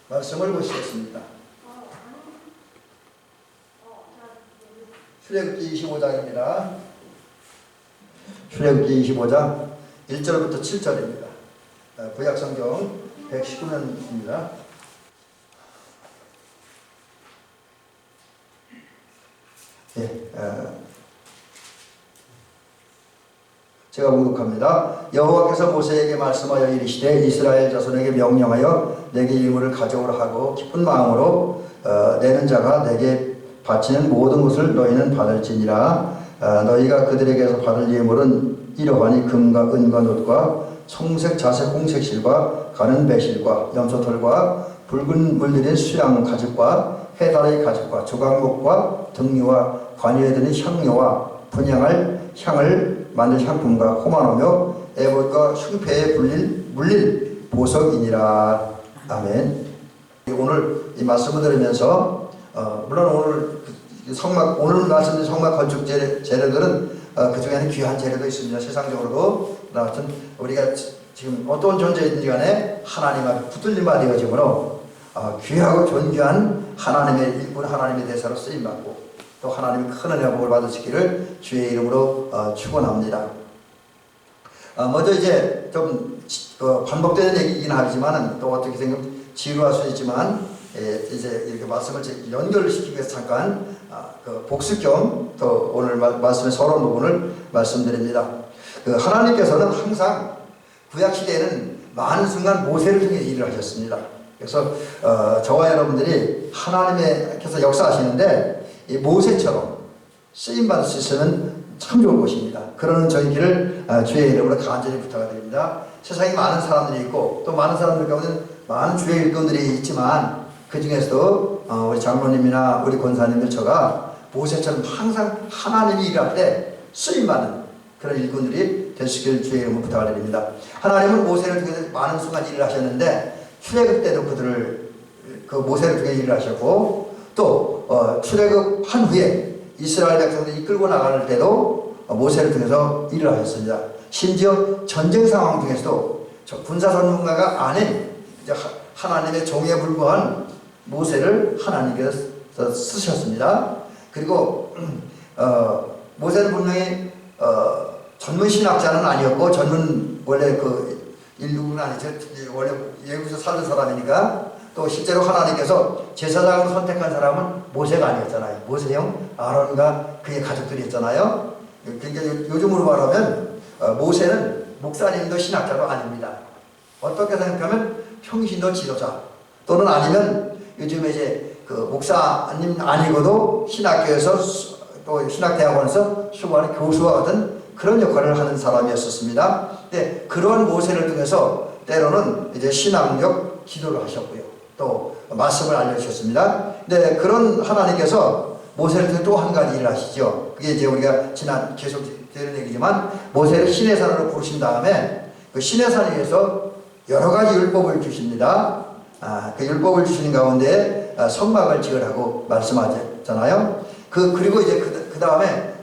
말씀을 보시겠습니다. 출애굽기 25장입니다. 출애굽기 25장 1절부터 7절입니다. 구약성경 119면입니다. 제가 봉독합니다. 여호와께서 모세에게 말씀하여 이르시되 이스라엘 자손에게 명령하여 내게 예물을 가져오라 하고 기쁜 마음으로 내는 자가 내게 바치는 모든 것을 너희는 받을지니라. 너희가 그들에게서 받을 예물은 이러하니 금과 은과 놋과 청색 자색 홍색 실과 가는 배실과 염소털과 붉은 물들인 수양 가죽과 해달의 가죽과 조각목과 등류와 관유에 드는 향료와 분향할 향을 만들 향품과 호마노며 에봇과 흉패에 물릴 보석이니라. 아멘. 오늘 이 말씀을 들으면서 물론 오늘 말씀드린 성막 건축 재료들은 그 중에는 귀한 재료도 있습니다. 세상적으로도. 하여튼 우리가 지금 어떤 존재이든지 간에 하나님 앞에 붙들림 바 되어지므로 귀하고 존귀한 하나님의 일꾼, 하나님의 대사로 쓰임받고 또 하나님의 큰 은혜와 복을 받으시기를 주의 이름으로 축원합니다. 먼저 이제 좀 반복되는 얘기이긴 하지만 또 어떻게 생각하면 지루할 수 있지만 이제 이렇게 말씀을 연결을 시키기 위해서 잠깐 복습 겸 또 오늘 말씀의 서론 부분을 말씀드립니다. 하나님께서는 항상 구약 시대에는 많은 순간 모세를 통해 일을 하셨습니다. 그래서 저와 여러분들이 하나님께서 역사하시는데 이 모세처럼 쓰임받을 수 있으면 참 좋은 것입니다. 그러는 저희들을 주의 이름으로 간절히 부탁드립니다. 세상에 많은 사람들이 있고 또 많은 사람들 가운데 많은 주의 일꾼들이 있지만 그 중에서도 우리 장로님이나 우리 권사님들 저가 모세처럼 항상 하나님이 일할 때 쓰임받는 그런 일꾼들이 되시길 주의 이름으로 부탁을 드립니다. 하나님은 모세를 통해서 많은 순간 일을 하셨는데 출애굽 때도 그 모세를 통해 일을 하셨고 또 출애굽한 후에 이스라엘 백성들이 이끌고 나갈 때도 모세를 통해서 일을 하셨습니다. 심지어 전쟁 상황 중에서도 군사 전문가가 아닌 하나님의 종에 불과한 모세를 하나님께서 쓰셨습니다. 그리고 모세는 분명히 전문 신학자는 아니었고 원래 그 인류는 아니죠. 원래 예국에서 살던 사람이니까 또 실제로 하나님께서 제사장으로 선택한 사람은 모세가 아니었잖아요. 모세형 아론과 그의 가족들이었잖아요. 그러니까 요즘으로 말하면 모세는 목사님도 신학자도 아닙니다. 어떻게 생각하면 평신도 지도자 또는 아니면 요즘에 이제 그 목사님 아니고도 신학교에서 또 신학대학원에서 수고하는 교수와 같은 그런 역할을 하는 사람이었었습니다. 근데 그런 모세를 통해서 때로는 이제 신앙적 기도를 하셨고요. 또 말씀을 알려주셨습니다. 근데 그런 하나님께서 모세를 통해 또 한 가지 일을 하시죠. 그게 이제 우리가 계속 되는 얘기지만 모세를 시내산으로 부르신 다음에 그 시내산 위에서 여러 가지 율법을 주십니다. 그 율법을 주시는 가운데 성막을 지으라고 말씀하셨잖아요. 그리고 이제 그 다음에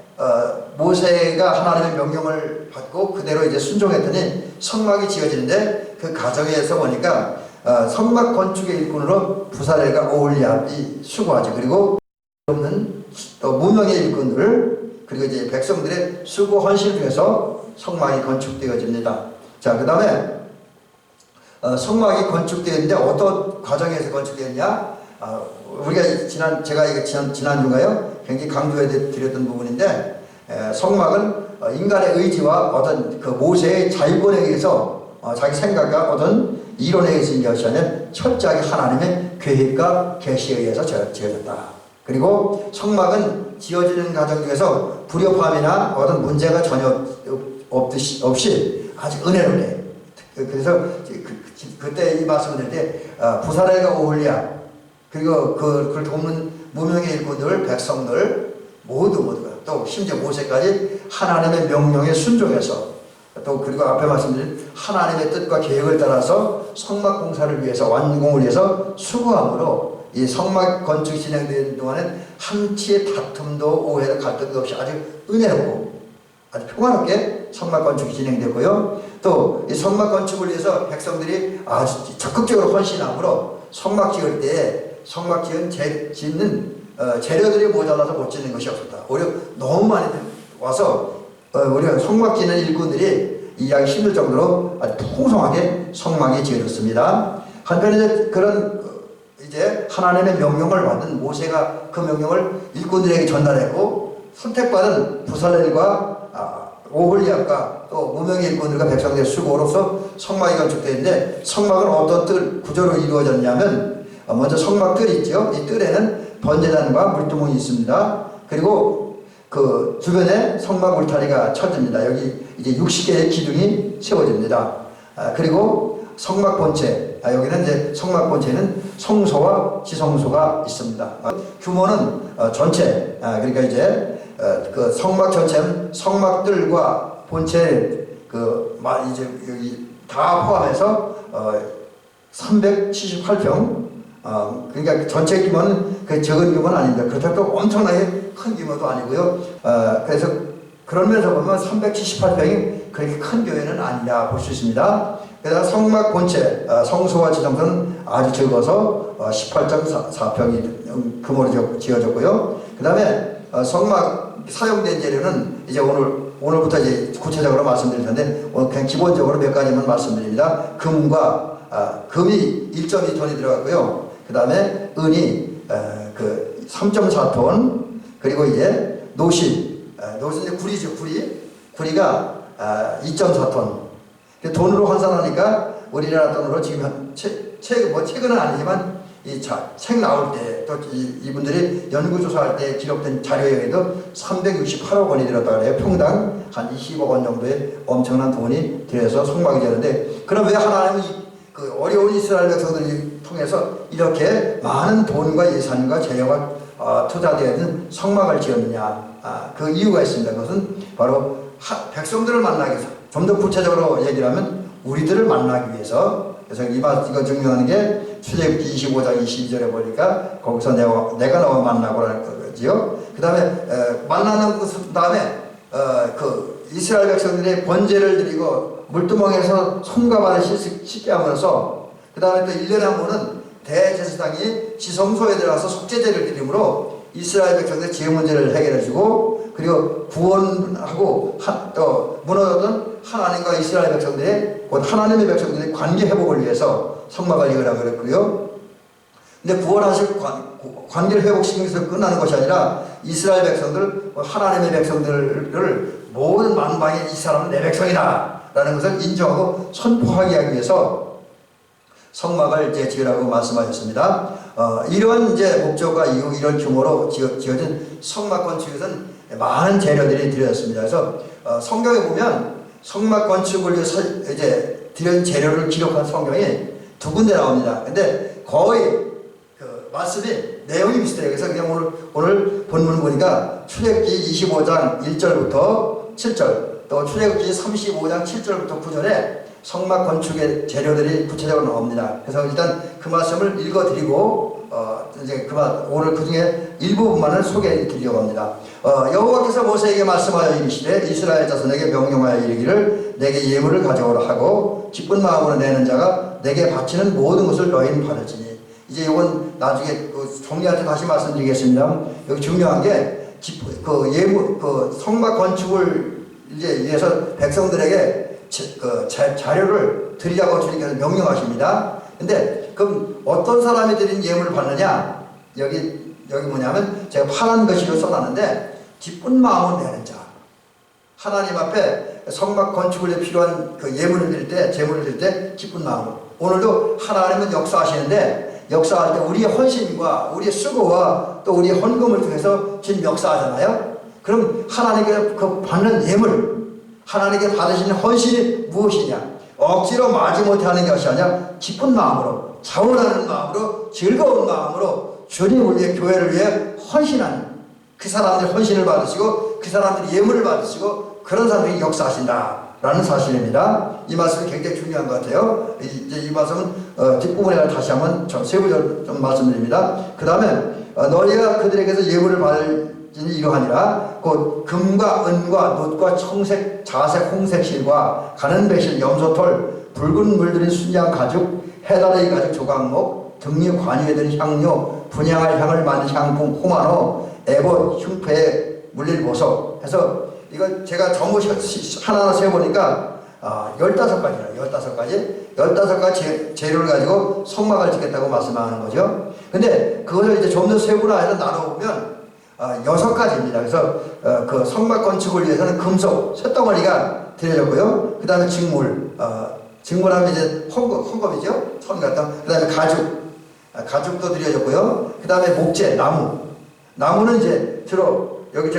모세가 하나님의 명령을 받고 그대로 이제 순종했더니 성막이 지어지는데 그 과정에서 보니까 성막 건축의 일꾼으로 부사렐과 오홀리압이 수고하죠. 그리고 없는 또 무명의 일꾼들 그리고 이제 백성들의 수고 헌신을 통해서 성막이 건축되어집니다. 자, 그 다음에 성막이 건축되었는데 어떤 과정에서 건축되었냐? 우리가 지난주가요 굉장히 강조해 드렸던 부분인데 성막은 인간의 의지와 어떤 그 모세의 자유권에 의해서 자기 생각과 어떤 이론에 의해서 있는 것이 아니라 철저하게 하나님의 계획과 계시에 의해서 지어졌다. 그리고 성막은 지어지는 과정 중에서 불협화음이나 어떤 문제가 전혀 없이 아주 은혜롭게 그래서 그때 이 말씀을 드릴 때 부사렐과 오홀리압 그리고 그걸 돕는 무명의 일꾼들 백성들 모두가 또 심지어 모세까지 하나님의 명령에 순종해서 또 그리고 앞에 말씀드린 하나님의 뜻과 계획을 따라서 성막 공사를 위해서 완공을 위해서 수고함으로 이 성막 건축이 진행되는 동안엔 한치의 다툼도 오해도 갈등도 없이 아주 은혜롭고 아주 평화롭게 성막 건축이 진행되고요. 또 이 성막 건축을 위해서 백성들이 아주 적극적으로 헌신함으로 성막 지을 때 성막 짓는 재료들이 모자라서 못 짓는 것이 없었다. 오히려 너무 많이 와서 우리가 성막 짓는 일꾼들이 이해하기 힘들 정도로 아주 풍성하게 성막이 지어졌습니다. 한편에 이제 그런 이제 하나님의 명령을 받은 모세가 그 명령을 일꾼들에게 전달했고 선택받은 부살렐과 오홀리압과 또 무명의 일꾼들과 백성들의 수고로서 성막이 건축되었는데 성막은 어떤 구조로 이루어졌냐면 먼저 성막 뜰이 있죠. 이 뜰에는 번제단과 물두멍이 있습니다. 그리고 그 주변에 성막 울타리가 쳐집니다. 여기 이제 60개의 기둥이 세워집니다. 그리고 성막 본체, 여기는 이제 성막 본체는 성소와 지성소가 있습니다. 규모는 전체, 그러니까 이제 그 성막 전체는 성막들과 본체 이제 여기 다 포함해서 378평. 그러니까 전체 규모는 그 적은 규모는 아닙니다. 그렇다고 엄청나게 큰 규모도 아니고요. 그래서 그런 면에서 보면 378평이 그렇게 큰 교회는 아니라 볼 수 있습니다. 게다가 성막 본체, 성소와 지성소는 아주 적어서 18.4평이 금으로 지어졌고요. 그 다음에 성막 사용된 재료는 이제 오늘부터 이제 구체적으로 말씀드릴 텐데 오늘 그냥 기본적으로 몇 가지만 말씀드립니다. 금이 1.2톤이 들어갔고요. 그 다음에 은이 3.4톤, 그리고 이제 노신은 구리죠. 구리가 2.4톤. 돈으로 환산하니까 우리나라 돈으로 지금 최근은 아니지만 책 나올 때 또 이분들이 연구조사할 때 기록된 자료에 의해도 368억 원이 들었다 그래요. 평당 한 20억 원 정도의 엄청난 돈이 들여서 성막이 되는데, 그럼 왜 하나님은 그 어려운 이스라엘 백성들을 통해서 이렇게 많은 돈과 예산과 재료가 투자되어 있는 성막을 지었느냐? 그 이유가 있습니다. 그것은 바로 백성들을 만나기 위해서, 좀 더 구체적으로 얘기를 하면 우리들을 만나기 위해서. 그래서 이거 증명하는 게 출애굽기 25장 22절에 보니까 거기서 내가 너와 만나고라는 거지요. 그 다음에 만나는 그 다음에 그 이스라엘 백성들이 번제를 드리고 물두멍에서 손과 발을 씻게 하면서, 그 다음에 또 1년에 한 번은 대제사장이 지성소에 들어가서 속죄제를 드림으로 이스라엘 백성들의 죄 문제를 해결해주고, 그리고 구원하고 또 무너졌던 하나님과 이스라엘 백성들의, 곧 하나님의 백성들의 관계 회복을 위해서 성막을 이으라고 그랬고요. 근데 구원하실 관계를 회복시키기 위해서 끝나는 것이 아니라 이스라엘 백성들, 하나님의 백성들을 모든 만방에 이 사람은 내 백성이다 라는 것을 인정하고 선포하게 하기 위해서 성막을 이제 지으라고 말씀하셨습니다. 이런 이제 목적과 이유, 이런 규모로 지어진 성막 건축에서는 많은 재료들이 들여졌습니다. 그래서 성경에 보면 성막 건축을 위해서 이제 들여진 재료를 기록한 성경이 두 군데 나옵니다. 근데 거의 그 말씀이 내용이 비슷해요. 그래서 그냥 오늘 본문 보니까 출애굽기 25장 1절부터 7절, 또 출애굽기 35장 7절부터 9절에 성막 건축의 재료들이 구체적으로 나옵니다. 그래서 일단 그 말씀을 읽어드리고 이제 오늘 그 중에 일부분만을 소개해 드리려고 합니다. 여호와께서 모세에게 말씀하여 이르시되 이스라엘 자손에게 명령하여 이르기를 내게 예물을 가져오라 하고 기쁜 마음으로 내는 자가 내게 바치는 모든 것을 너희는 받을지니. 이제 이건 나중에 종리할 때 다시 말씀드리겠습니다. 여기 중요한 게 성막 건축을 이제 위해서 백성들에게 자료를 드리라고 주님께서 명령하십니다. 근데 그럼 어떤 사람이 드린 예물을 받느냐? 여기 뭐냐면 제가 파란 글씨로 써놨는데 기쁜 마음을 내는 자. 하나님 앞에 성막 건축을 위해 필요한 그 예물을 드릴 때, 제물을 드릴 때 기쁜 마음으로. 오늘도 하나님은 역사하시는데 역사할 때 우리의 헌신과 우리의 수고와 또 우리의 헌금을 통해서 주님 역사하잖아요. 그럼 하나님께 그 받는 예물, 하나님께 받으시는 헌신이 무엇이냐? 억지로 마지못해 하는 것이 아니라 기쁜 마음으로, 자원하는 마음으로, 즐거운 마음으로 주님을 위해, 교회를 위해 헌신한 그 사람들이 헌신을 받으시고 그 사람들이 예물을 받으시고 그런 사람들이 역사하신다라는 사실입니다. 이 말씀이 굉장히 중요한 것 같아요. 이제 이 말씀은 뒷부분에 다시 한번 세부적으로 좀 말씀드립니다. 그 다음에 너희가 그들에게서 예물을 받을 이러하니라. 곧 금과 은과 놋과 청색, 자색, 홍색 실과 가는 배실, 염소털, 붉은 물들인 순양 가죽, 해다레이 가죽 조각목, 등류 관유에 든 향료, 분향할 향을 만든 향품, 호마노, 애고, 흉패, 물릴 보석 해서 이거 제가 전부 하나하나 세어보니까 15가지나 15가지 재료를 가지고 성막을 짓겠다고 말씀하는 거죠. 근데 그것을 이제 좀 더 세분화해서 나눠보면 6가지입니다. 그래서 그 성막 건축을 위해서는 금속, 쇳덩어리가 들여졌고요. 그 다음에 직물하면 이제 헝겊이죠. 천 같은. 그 다음에 가죽도 들여졌고요. 그 다음에 목재, 나무는 이제 주로 여기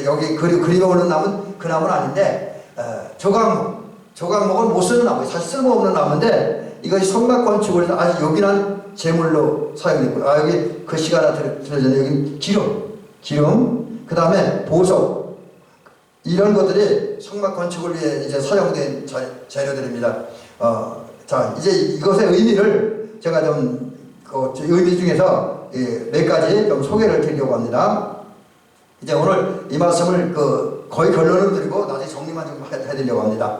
여기 그림에 오는 나무는 그 나무는 아닌데 조각목은 못 쓰는 나무, 사실 쓸모없는 나무인데 이것이 성막 건축을 위해서 아주 요긴한 제물로 사용됐고요. 여기 글씨가 하나 들어졌네요. 여기 기름, 그 다음에 보석, 이런 것들이 성막 건축을 위해 이제 사용된 재료들입니다. 자, 이제 이것의 의미를 제가 의미 중에서 몇 가지 좀 소개를 드리려고 합니다. 이제 오늘 이 말씀을 거의 결론을 드리고 나중에 정리만 좀 해드리려고 합니다.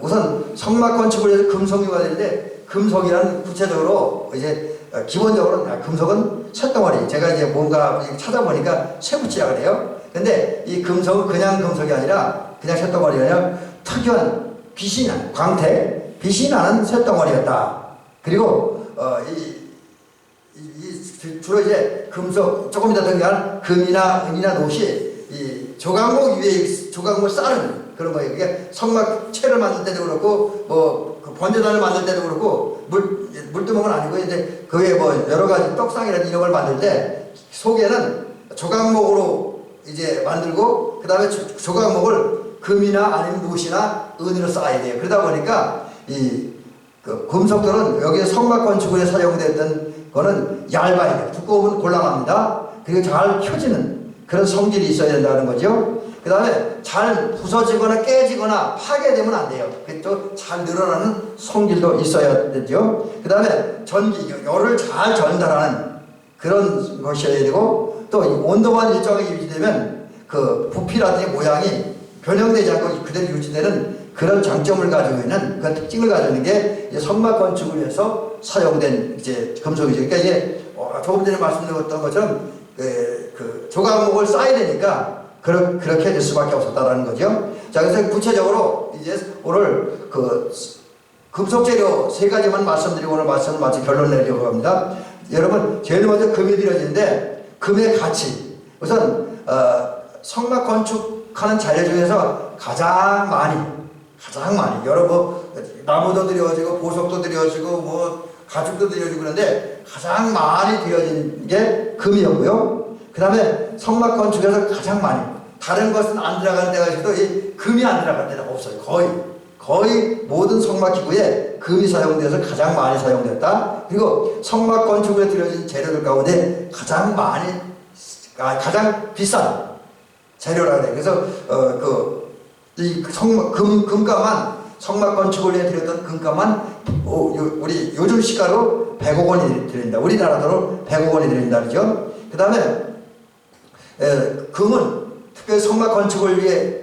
우선 성막 건축을 위해서 금속류가 되는데, 금속이란 구체적으로 이제 기본적으로 금속은 쇳덩어리. 제가 이제 뭔가 찾아보니까 쇠붙이라 그래요. 근데 이 금속은 그냥 금속이 아니라 그냥 쇳덩어리가 아니라 특이한 빛이 나는 광택, 빛이 나는 쇳덩어리였다. 그리고 주로 이제 금속, 조금 이따 등장할 금이나 은이나 노시, 이 조각목 위에 조각목을 쌓는 그런 거예요. 이게 성막체를 만들 때도 그렇고, 그 번제단을 만들 때도 그렇고, 물두멍은 아니고, 이제 그 외에 여러 가지 떡상이라든지 이런 걸 만들 때 속에는 조각목으로 이제 만들고, 그 다음에 조각목을 금이나 아니면 노시나 은으로 쌓아야 돼요. 그러다 보니까 그 금속들은 여기 성막 건축에 사용됐던 거는 얇아야 돼요. 두꺼우면 곤란합니다. 그리고 잘 펴지는 그런 성질이 있어야 된다는 거죠. 그 다음에 잘 부서지거나 깨지거나 파괴되면 안 돼요. 또 잘 늘어나는 성질도 있어야 되죠. 그 다음에 열을 잘 전달하는 그런 것이어야 되고, 또 온도만 일정하게 유지되면 그 부피라든지 모양이 변형되지 않고 그대로 유지되는 그런 장점을 가지고 있는, 그런 특징을 가지고 있는 게 성막 건축을 위해서 사용된 이제 금속이죠. 그러니까 이게 조금 전에 말씀드렸던 것처럼 그 조각목을 쌓아야 되니까 그렇게 될 수밖에 없었다라는 거죠. 자, 그래서 구체적으로 이제 오늘 그 금속 재료 3가지만 말씀드리고 오늘 말씀을 마치 결론 내려고 합니다. 여러분, 제일 먼저 금이 들여지는데 금의 가치. 우선 성막 건축하는 자료 중에서 가장 많이 여러 나무도 들여지고 보석도 들여지고 가죽도 들여지고 그런데 가장 많이 들여진 게 금이었고요. 그 다음에 성막 건축에서 가장 많이, 다른 것은 안 들어가는 데가 있어도 이 금이 안 들어가는 데가 없어요. 거의 모든 성막 기구에 금이 사용돼서 가장 많이 사용됐다. 그리고 성막 건축에 들여진 재료들 가운데 가장 비싼 재료라 그래요. 그래서 이 금가만, 성막 건축을 위해 들였던 금가만 우리 요즘 시가로 100억 원이 들린다. 우리나라 돈으로 100억 원이 들린다 그러죠. 그 다음에 금은 특별히 성막 건축을 위해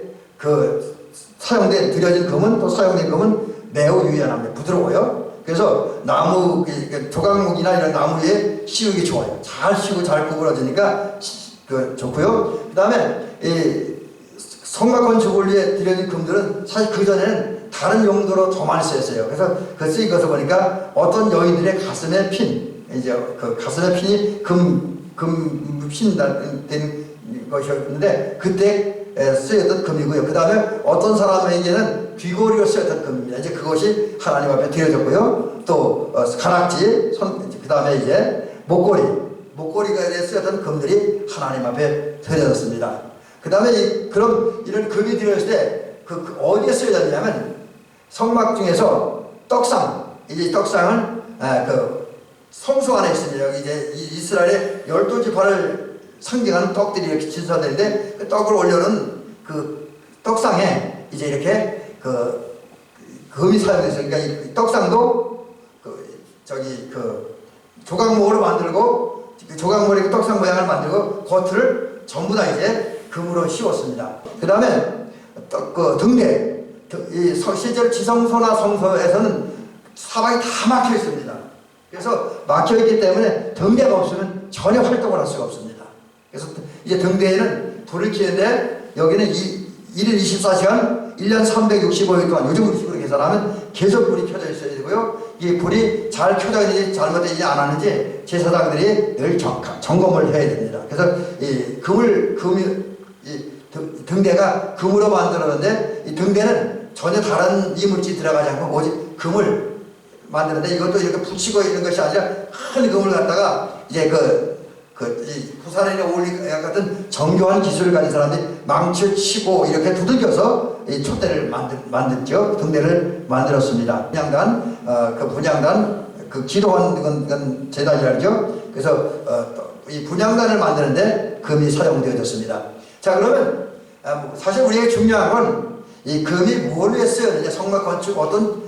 들여진 금은, 또 사용된 금은 매우 유연합니다. 부드러워요. 그래서 나무, 조각목이나 이런 나무 위에 씌우기 좋아요. 잘 씌우고 잘 구부러지니까 좋고요. 그 다음에 성막 건축을 위해 들여진 금들은 사실 그전에는 다른 용도로 더 많이 쓰였어요. 그래서 그 쓰인 것을 보니까 어떤 여인들의 가슴에 핀, 이제 그 가슴에 핀이 핀 된 것이었는데 그때 쓰였던 금이고요. 그 다음에 어떤 사람에게는 귀걸이로 쓰였던 금입니다. 이제 그것이 하나님 앞에 드려졌고요. 또 가락지, 그 다음에 이제 목걸이가 쓰였던 금들이 하나님 앞에 드려졌습니다. 그 다음에 이런 금이 들어졌을 때 어디에 쓰여졌냐면 성막 중에서 떡상, 이제 떡상은 성소 안에 있습니다. 여기 이제 이스라엘의 12지파를 상징하는 떡들이 이렇게 진수되는데 그 떡을 올려놓은 그 떡상에 이제 이렇게 금이 사용돼서, 그러니까 이 떡상도 조각목으로 만들고 조각목으로 떡상 모양을 만들고 겉을 전부 다 이제 금으로 씌웠습니다. 그 다음에 실제로 지성소나 성소에서는 사방이 다 막혀 있습니다. 그래서 막혀있기 때문에 등대가 없으면 전혀 활동을 할 수가 없습니다. 그래서 이제 등대에는 불을 켜는데 여기는 1일 24시간 1년 365일 동안 요즘 식으로 계산하면 계속 불이 켜져 있어야 되고요. 이 불이 잘 켜져 있는지 잘못되지 않았는지 제사장들이 늘 점검을 해야 됩니다. 그래서 이 등대가 금으로 만들었는데 이 등대는 전혀 다른 이물질이 들어가지 않고 오직 금을 만드는데 이것도 이렇게 붙이고 있는 것이 아니라 큰 금을 갖다가 이제 이 후사인의 올리 같은 정교한 기술을 가진 사람들이 망치를 치고 이렇게 두들겨서 이 촛대를 만들죠. 등대를 만들었습니다. 분향단, 기도하는 건 제단이라죠. 그래서 이 분향단을 만드는데 금이 사용되어졌습니다. 자, 그러면 사실 우리에게 중요한 건 이 금이 뭘 위해 쓰여지냐, 성막 건축 어떤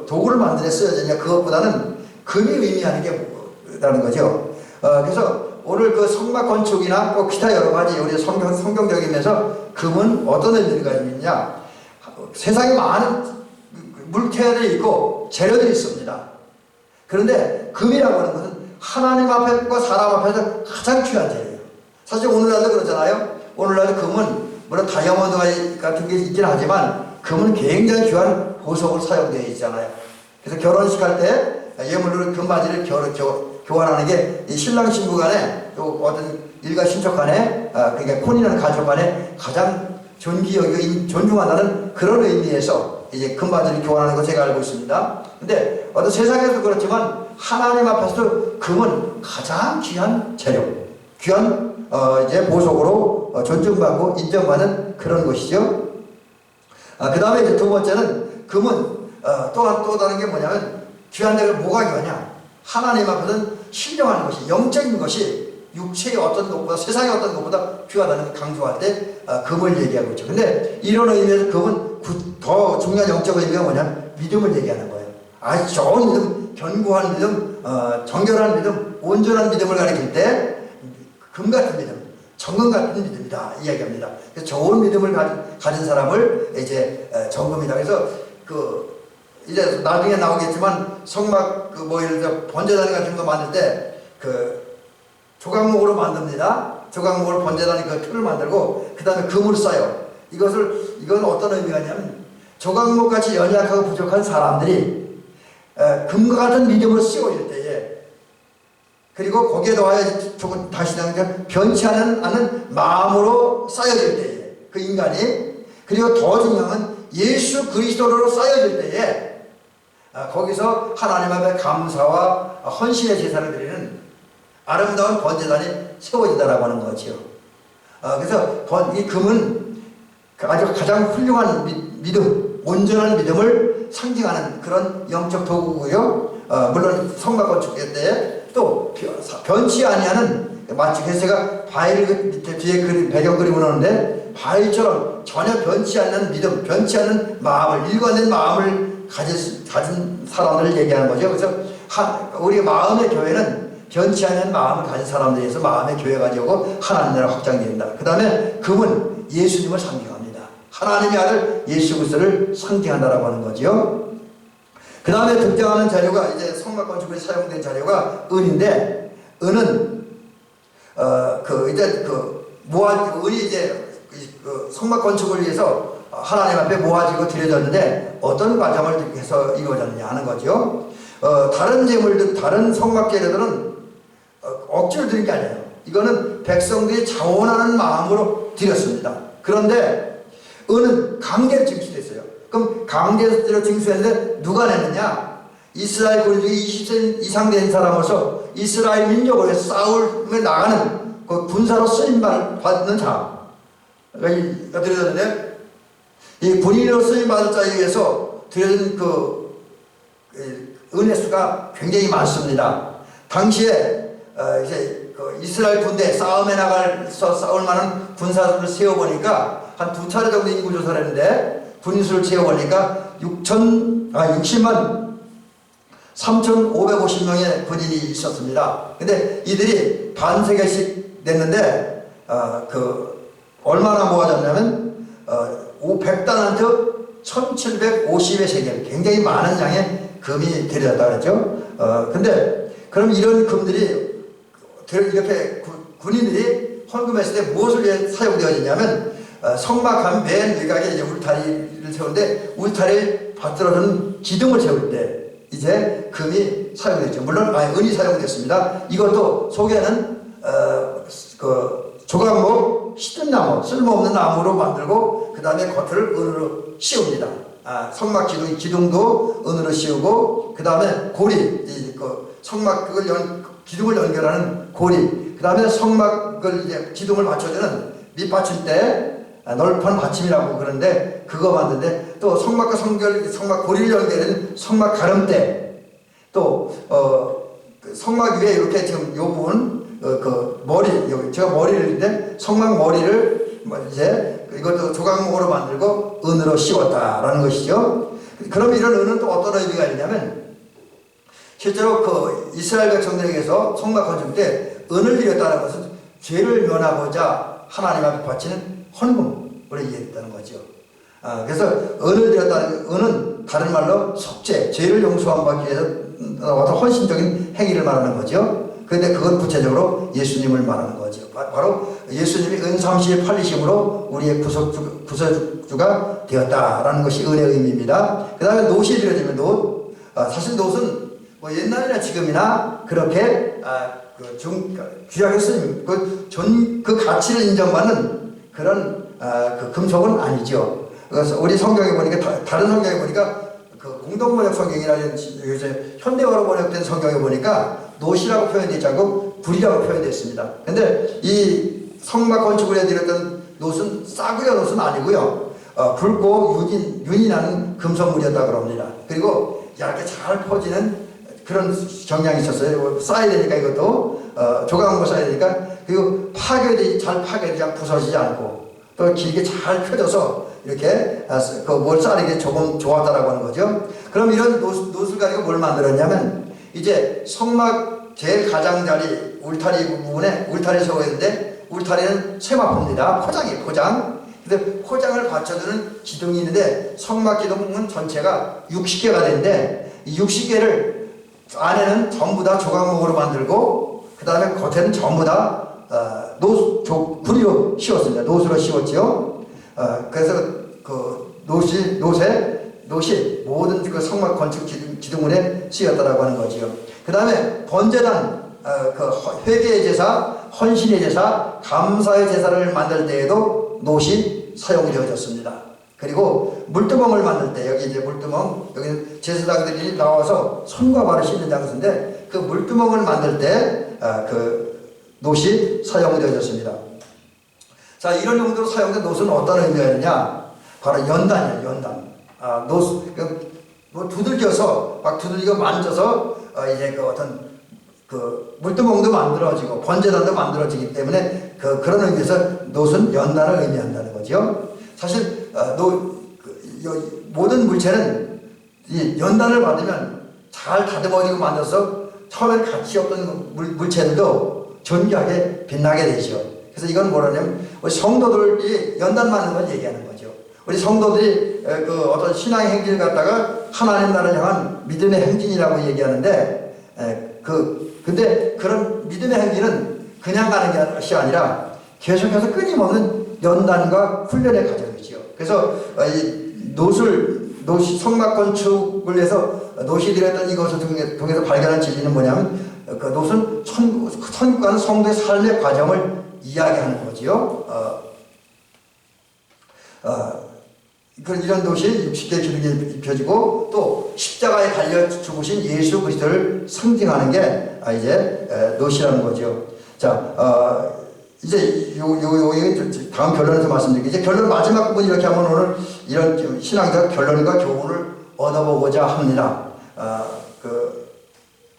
도구를 만드는 데 쓰여지냐, 그것보다는 금이 의미하는 게 뭐라는 거죠. 그래서 오늘 그 성막 건축이나 또 기타 여러 가지 우리 성경적인 면에서 금은 어떤 의미가 있느냐, 세상에 많은 물체들이 있고 재료들이 있습니다. 그런데 금이라고 하는 것은 하나님 앞과 사람 앞에서 가장 귀한 재료예요. 사실 오늘날도 그렇잖아요. 오늘날도 금은 물론 다이아몬드 같은 게 있긴 하지만 금은 굉장히 귀한 보석으로 사용되어 있잖아요. 그래서 결혼식 할 때 예물로 금바지를 교환하는 게 이 신랑 신부 간에 또 어떤 일가 신척 간에 그러니까 혼인하는 가족 간에 가장 존중한다는 그런 의미에서 이제 금바지를 교환하는 거 제가 알고 있습니다. 근데 어떤 세상에서도 그렇지만 하나님 앞에서도 금은 가장 귀한 재료, 귀한 이제 보석으로 존중받고 인정받는 그런 것이죠. 그 다음에 이제 두 번째는 금은 또 다른 게 뭐냐면 귀한 데가 뭐가 귀하냐? 하나님 앞에서는 신령한 것이, 영적인 것이 육체의 어떤 것보다, 세상의 어떤 것보다 귀하다는 걸 강조할 때 금을 얘기하고 있죠. 근데 이런 의미에서 금은 더 중요한 영적 의미가 뭐냐면 믿음을 얘기하는 거예요. 아주 좋은 믿음, 견고한 믿음, 정결한 믿음, 온전한 믿음을 가리킬 때 금 같은 믿음, 정금 같은 믿음이다 이야기합니다. 그래서 좋은 믿음을 가진 사람을 이제 정금이다. 그래서 이제 나중에 나오겠지만 성막 예를 들어 번제단위 같은 거 만들 때 조각목으로 만듭니다. 조각목으로 번제단위 틀을 만들고 그 다음에 금으로 써요. 이건 어떤 의미가 있냐면 조각목 같이 연약하고 부족한 사람들이 금과 같은 믿음을 씌워질 때에, 그리고 거기에 더하여 조금 다시 나오니까 변치 않은 마음으로 쌓여질 때에 그 인간이, 그리고 더 중요한 건 예수 그리스도로 쌓여질 때에 거기서 하나님 앞에 감사와 헌신의 제사를 드리는 아름다운 번제단이 세워진다라고 하는 거죠. 그래서 이 금은 아주 가장 훌륭한 믿음, 온전한 믿음을 상징하는 그런 영적 도구고요. 물론 성막 건축 때 또 변치 아니하는, 마치 제가 바위를 밑에 뒤에 배경 그림을 하는데 바위처럼 전혀 변치 않는 믿음, 변치 않는 마음을, 일관된 마음을 가진 사람들을 얘기하는 거죠. 그래서 우리 마음의 교회는 변치 않는 마음을 가진 사람들에서 마음의 교회가 되고 하나님 나라가 확장된다. 그 다음에 금은 예수님을 상징합니다. 하나님의 아들 예수 그리스도를 상징한다라고 하는 거죠. 그 다음에 등장하는 자료가 이제 성막 건축에 사용된 자료가 은인데, 은은 은이 이제 성막 건축을 위해서 하나님 앞에 모아지고 드려졌는데 어떤 과정을 해서 이루어졌느냐 하는 거죠. 다른 재물들, 다른 성막 재료들은 억지로 드린 게 아니에요. 이거는 백성들이 자원하는 마음으로 드렸습니다. 그런데 은은 강제로 징수됐어요. 그럼 강제로 징수했는데 누가 냈느냐? 이스라엘 군중이 20세 이상 된 사람으로서 이스라엘 민족을 위해서 싸움에 나가는 그 군사로 쓰임받는 자가 드려졌는데, 이 군인으로 쓰임받을 자에 의해서 드려진 은혜 수가 굉장히 많습니다. 당시에 이제 이스라엘 군대 싸움에 나가서 싸울 만한 군사를 세워보니까 한 2차례 정도 인구조사를 했는데 군인수를 채워보니까 60만 3,550명의 군인이 있었습니다. 근데 이들이 반세개씩 냈는데 얼마나 모아졌냐면 100달란트 1,750의 세겔, 굉장히 많은 양의 금이 들여졌다 그랬죠. 근데 그럼 이런 금들이 이렇게 군인들이 헌금했을 때 무엇을 위해 사용되어지냐면 성막하면 맨 외곽에 이제 울타리를 세우는데 울타리를 받들어주는 기둥을 세울 때 이제 금이 사용됐죠. 물론 은이 사용됐습니다. 이것도 속에는 그 조각목 시든 나무, 쓸모없는 나무로 만들고 그 다음에 겉을 은으로 씌웁니다. 성막 기둥도 은으로 씌우고 그 다음에 고리, 그 성막 기둥을 연결하는 고리, 그 다음에 성막을 이제 기둥을 받쳐주는 밑받침대, 넓은 받침이라고 그러는데 그거 만드는데 또 성막과 성막 고리를 연결하는 성막 가름대, 또 그 성막 위에 이렇게 지금 요 부분 그 머리, 제가 머리를 했는데 성막 머리를 이제 이것도 조각목으로 만들고 은으로 씌웠다라는 것이죠. 그럼 이런 은은 또 어떤 의미가 있냐면 실제로 그 이스라엘 백성들에게서 성막 건축 때 은을 드렸다는 것은 죄를 면하고자 하나님 앞에 바치는 헌금으로 이해했다는 거죠. 그래서 은을 드렸다는 은은 다른 말로 속죄, 죄를 용서받기 위해서 어떤 헌신적인 행위를 말하는 거죠. 그런데 그건 구체적으로 예수님을 말하는 거죠. 바로 예수님이 은삼시에 팔리심으로 우리의 구속주가 되었다라는 것이 은의 의미입니다. 그 다음에 놋이 드려지면 놋, 사실 놋은 뭐 옛날이나 지금이나 그렇게 귀하게 그 가치를 인정받는 그런 그 금속은 아니죠. 그래서 우리 성경에 보니까 다른 성경에 보니까 그 공동번역 성경이나 요새 현대어로 번역된 성경에 보니까 놋이라고 표현되지 않고 불이라고 표현됐습니다. 근데 이 성막 건축을 해드렸던 놋은 싸구려 놋은 아니고요. 붉고 윤이 나는 금속물이었다고 합니다. 그리고 얇게 잘 퍼지는 그런 경향이 있었어요. 쌓아야 되니까 이것도 조각으로 쌓아야 되니까, 그리고 잘 파괴되지 않고 부서지지 않고 또 길게 잘 펴져서 이렇게 뭘 쌓는 게 조금 좋았다라고 하는 거죠. 그럼 이런 놋을 가지고 뭘 만들었냐면 이제 성막 제일 가장자리 울타리 부분에 울타리 세워야 되는데 울타리는 세마포입니다. 포장. 근데 포장을 받쳐주는 기둥이 있는데 성막 기둥은 전체가 60개가 되는데 이 60개를 안에는 전부 다 조각목으로 만들고 그 다음에 겉에는 전부 다 구리로 씌웠습니다. 놋으로 씌웠지요. 그래서 그 놋이 모든 그 성막 건축 기둥물에 쓰였다라고 하는 거지요. 그 다음에 번제단, 그 회개의 제사, 헌신의 제사, 감사의 제사를 만들 때에도 놋이 사용되어졌습니다. 그리고 물두멍을 만들 때, 여기 이제 물두멍, 여기는 제사장들이 나와서 손과 발을 씻는 장소인데 그 물두멍을 만들 때 그 놋이 사용되어졌습니다. 자, 이런 용도로 사용된 놋은 어떤 의미가 있느냐? 바로 연단이에요, 연단. 뭐 두들겨 만져서 이제 그 어떤 그 물두멍도 만들어지고 번제단도 만들어지기 때문에 그런 의미에서 놋은 연단을 의미한다는 거죠. 사실 모든 물체는 이 연단을 받으면 잘 다듬어지고 만들어서 처음에는 가치 없던 물체들도 존귀하게 빛나게 되죠. 그래서 이건 뭐라냐면 우리 성도들이 연단 받는 걸 얘기하는 거죠. 우리 성도들이 그 어떤 신앙의 행진을 갖다가 하나님 나라를 향한 믿음의 행진이라고 얘기하는데 근데 그런 믿음의 행진은 그냥 가는 것이 아니라 계속해서 끊임없는 연단과 훈련의 과정이지요. 그래서 이 성막 건축을 위해서 놋이 들였던 이것을 통해서 발견한 진리는 뭐냐면 그 놋은 천국과는 성도의 삶의 과정을 이야기하는 거지요. 이런 놋이 60개 기둥에 입혀지고 또 십자가에 달려 죽으신 예수 그리스도를 상징하는 게 이제 놋이라는 거죠. 자, 이제 다음 결론에서 말씀드릴게요. 이제 결론 마지막 부분 이렇게 하면 오늘 이런 신앙적 결론과 교훈을 얻어보고자 합니다.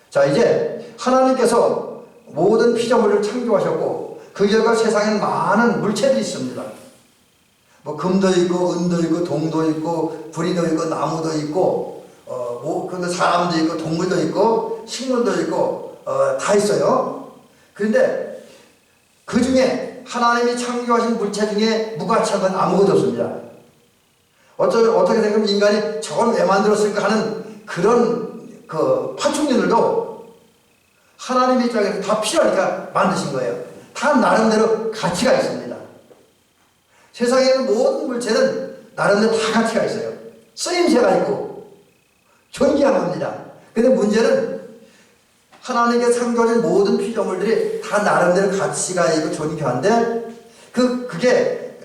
자, 이제 하나님께서 모든 피조물을 창조하셨고 그 결과 세상에는 많은 물체들이 있습니다. 뭐 금도 있고 은도 있고 동도 있고 구리도 있고 나무도 있고 그런데 사람도 있고 동물도 있고 식물도 있고 다 있어요. 그런데 그 중에 하나님이 창조하신 물체 중에 무가치한 건 아무것도 없습니다. 어떻게 생각하면 인간이 저걸 왜 만들었을까 하는 그런 그 파충류들도 하나님의 입장에서 다 필요하니까 만드신 거예요. 다 나름대로 가치가 있습니다. 세상에 있는 모든 물체는 나름대로 다 가치가 있어요. 쓰임새가 있고 존귀한 겁니다. 근데 문제는 하나님께 창조하신 모든 피조물들이 다 나름대로 가치가 있고 존귀한데 그게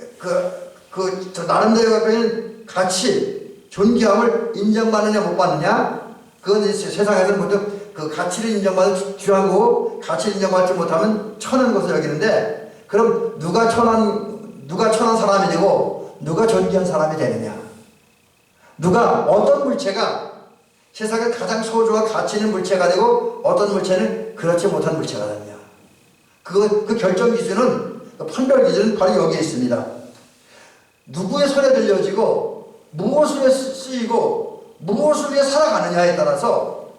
저 나름대로 갖고 있는 가치, 존귀함을 인정받느냐 못 받느냐, 그건 세상에서는 보통 그 가치를 인정받을 중요한 거고, 가치를 인정받지 못하면 천한 것을 여기는데, 그럼 누가 천한 사람이 되고 누가 존귀한 사람이 되느냐, 누가 어떤 물체가 세상에 가장 소중한 가치 있는 물체가 되고 어떤 물체는 그렇지 못한 물체가 되느냐, 그 결정 기준은, 그 판별 기준은 바로 여기에 있습니다. 누구의 손에 들려지고 무엇을 위해 쓰이고 무엇을 위해 살아가느냐에 따라서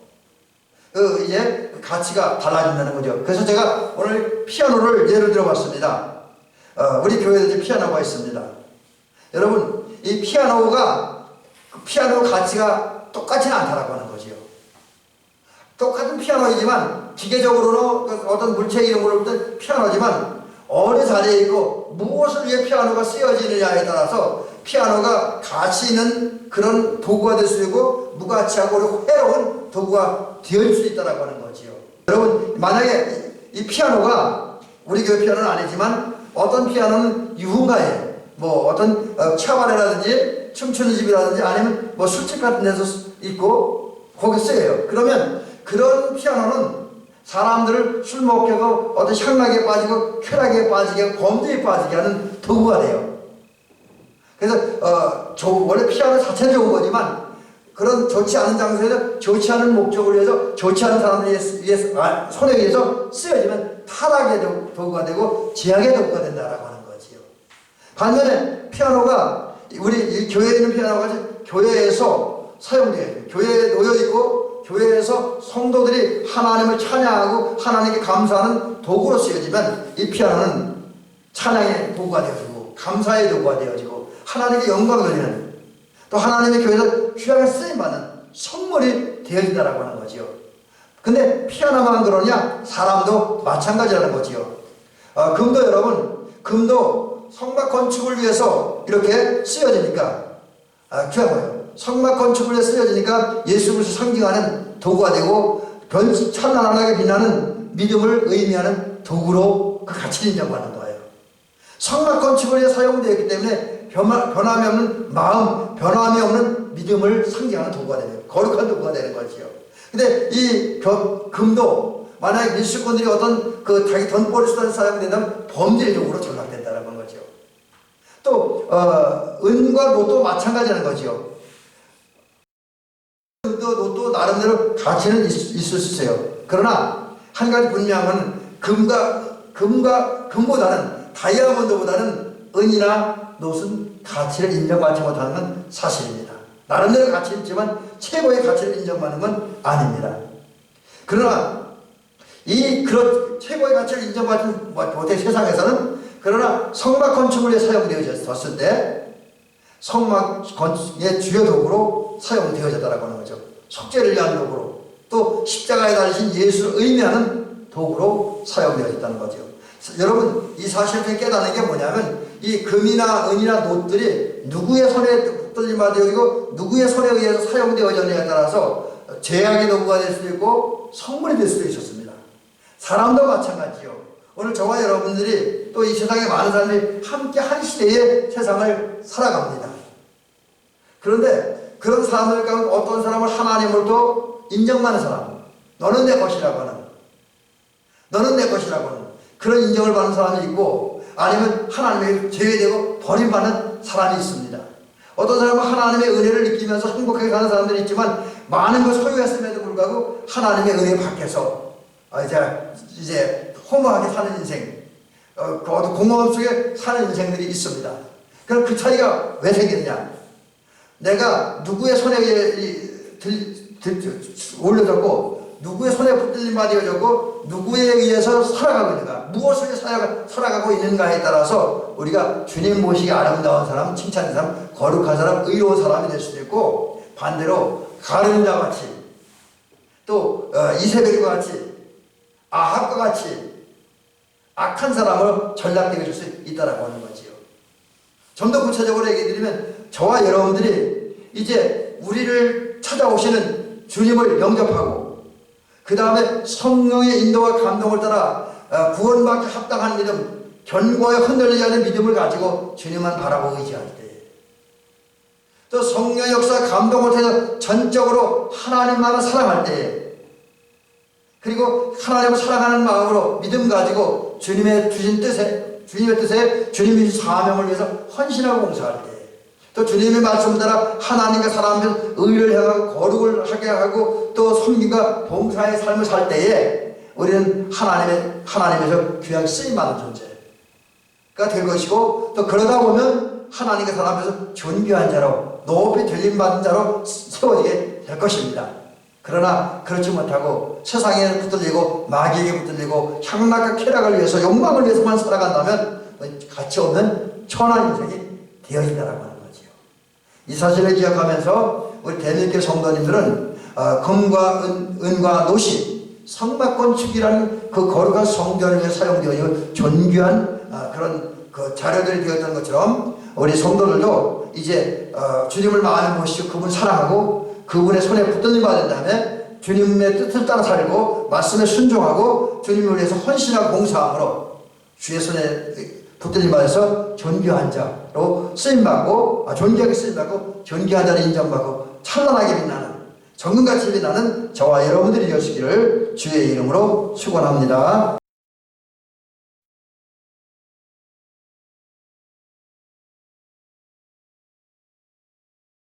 이제 가치가 달라진다는 거죠. 그래서 제가 오늘 피아노를 예를 들어봤습니다. 우리 교회에 피아노가 있습니다. 여러분, 이 피아노 가치가 똑같지는 않다라고 하는 거지요. 똑같은 피아노이지만 기계적으로는 어떤 물체 이름으로 부른 피아노지만 어느 자리에 있고 무엇을 위해 피아노가 쓰여지느냐에 따라서 피아노가 가치 있는 그런 도구가 될 수 있고 무가치하고 해로운 도구가 되어질 수 있다라고 하는 거지요. 여러분, 만약에 이 피아노가 우리 교회 피아노는 아니지만 어떤 피아노는 유흥가에 뭐 어떤 차바레라든지 춤추는 집이라든지 아니면 뭐 술집 같은 데서 있고 거기 쓰여요. 그러면 그런 피아노는 사람들을 술 먹게 하고 어떤 향락에 빠지고 쾌락에 빠지게 하고 범죄에 빠지게 하는 도구가 돼요. 그래서 원래 피아노 자체는 좋은 거지만 그런 좋지 않은 장소에서 좋지 않은 목적을 위해서 좋지 않은 사람들에 의해서 손에 의해서 쓰여지면 타락의 도구가 되고 제약의 도구가 된다라고 하는 거지요. 반면에 피아노가 우리 교회에 있는 피아노가 교회에서 사용돼요. 교회에 놓여 있고 교회에서 성도들이 하나님을 찬양하고 하나님께 감사하는 도구로 쓰여지면 이 피아노는 찬양의 도구가 되어지고 감사의 도구가 되어지고 하나님께 영광을 돌리는, 또 하나님의 교회에서 귀하게 쓰임받는 선물이 되어진다라고 하는 거지요. 근데 피아노만 그러냐? 사람도 마찬가지라는 거지요. 금도 여러분, 금도 성막 건축을 위해서 이렇게 쓰여지니까 귀한 거예요. 성막 건축을 위해 쓰여지니까 예수 그리스도 상징하는 도구가 되고 찬란하게 빛나는 믿음을 의미하는 도구로 그 가치를 인정받는 거예요. 성막 건축을 위해 사용되었기 때문에 변함이 없는 마음, 변함이 없는 믿음을 상징하는 도구가 되는, 거룩한 도구가 되는 거지요. 근데 이 금도 만약에 밀수꾼들이 어떤 자기 돈벌이 수단에 사용된다면 범죄의 도구로 전락된다는 거죠. 또 은과 노도 마찬가지라는 거지요. 노도 나름대로 가치는 있을 수 있어요. 그러나 한 가지 분명한 금보다는, 다이아몬드보다는 은이나 노은 가치를 인정받지 못하는 건 사실입니다. 나름대로 가치 있지만 최고의 가치를 인정받는 건 아닙니다. 그러나 최고의 가치를 인정받지 못해 세상에서는, 그러나 성막 건축을 위해 사용되어졌을 때 성막 건축의 주요 도구로 사용되어졌다고 하는 거죠. 속죄를 위한 도구로, 또 십자가에 달리신 예수를 의미하는 도구로 사용되어졌다는 거죠. 여러분, 이 사실을 깨닫는 게 뭐냐면 이 금이나 은이나 노들이 누구의 손에 붙들림받아 되고 누구의 손에 의해서 사용되어졌느냐에 따라서 죄악의 도구가 될 수도 있고 선물이 될 수도 있었습니다. 사람도 마찬가지요. 오늘 저와 여러분들이 또 이 세상에 많은 사람들이 함께 한 시대의 세상을 살아갑니다. 그런데 그런 사람들 가운데 어떤 사람을 하나님으로부터 인정받는 사람, 너는 내 것이라고 하는 그런 인정을 받는 사람이 있고, 아니면 하나님에게 제외되고 버림받는 사람이 있습니다. 어떤 사람은 하나님의 은혜를 느끼면서 행복하게 사는 사람들이 있지만 많은 걸 소유했음에도 불구하고 하나님의 은혜 밖에서 이제 허무하게 사는 인생, 공허함 속에 사는 인생들이 있습니다. 그럼 그 차이가 왜 생기느냐? 내가 누구의 손에 올려졌고 누구의 손에 붙들림받아졌고 누구에 의해서 살아가고 있는가, 무엇을 살아가고 있는가에 따라서 우리가 주님 모시기 아름다운 사람, 칭찬하는 사람, 거룩한 사람, 의로운 사람이 될 수도 있고, 반대로 가룟자같이 또 이세벨과 같이 아합과 같이 악한 사람을 전락되게 줄 수 있다라고 하는 거지요. 좀 더 구체적으로 얘기 드리면 저와 여러분들이 이제 우리를 찾아오시는 주님을 영접하고 그 다음에 성령의 인도와 감동을 따라 구원받기 합당한 믿음, 견고하여 흔들리지 않는 믿음을 가지고 주님만 바라보고 의지할 때, 또 성령의 역사 감동을 통해서 전적으로 하나님만을 사랑할 때, 그리고 하나님을 사랑하는 마음으로 믿음 가지고 주님의 주신 뜻에, 주님의 주신 사명을 위해서 헌신하고 봉사할 때, 또 주님의 말씀을 따라 하나님과 사람을 의를 향하고 거룩을 하게 하고 또 섬김과 봉사의 삶을 살 때에 우리는 하나님에서 귀하게 쓰임받는 존재가 될 것이고, 또 그러다 보면 하나님과 사람 앞에서 존귀한 자로 높이 들림받는 자로 세워지게 될 것입니다. 그러나 그렇지 못하고 세상에 붙들리고 마귀에게 붙들리고 향락과 쾌락을 위해서 욕망을 위해서만 살아간다면 가치 없는 천한 인생이 되어진다라고 하는 거지요. 이 사실을 기억하면서 우리 대민교회 성도님들은 금과 은과 노시, 성막권 축이라는 그 거룩한 성전을 위해 사용되어 존귀한 그런 그 자료들이 되었던 것처럼 우리 성도들도 이제 주님을 마음에 모시고 그분 사랑하고 그분의 손에 붙들림 받은 다음에 주님의 뜻을 따라 살고 말씀에 순종하고 주님을 위해서 헌신하고 봉사함으로 주의 손에 붙들림 받아서 존귀한 자로 쓰임받고 존귀하게 쓰임받고 존귀한 자로 인정받고 찬란하게 빛나는 정금같이 빛나는 저와 여러분들이 되시기를 주의 이름으로 축원합니다.